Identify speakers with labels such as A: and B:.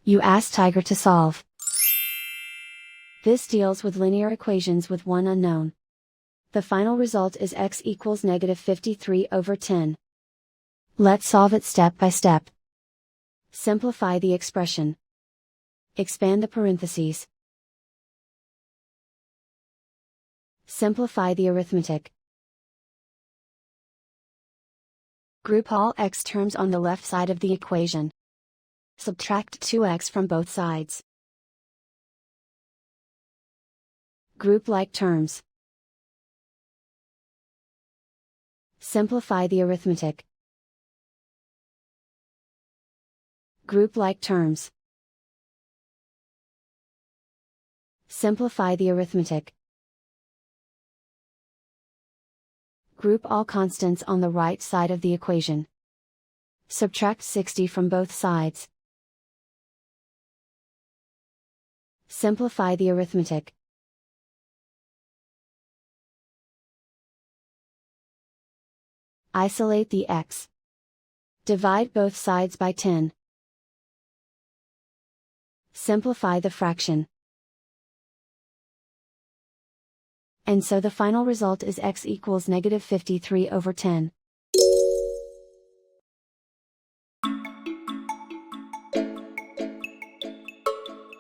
A: You ask Tiger to solve. This deals with linear equations with one unknown. The final result is x equals -53/10. Let's solve it step by step. Simplify the expression. Expand the parentheses. Simplify the arithmetic. Group all x terms on the left side of the equation. Subtract 2x from both sides. Group like terms. Simplify the arithmetic. Group like terms. Simplify the arithmetic. Group all constants on the right side of the equation. Subtract 60 from both sides. Simplify the arithmetic. Isolate the x. Divide both sides by 10. Simplify the fraction. And so the final result is x equals -53/10.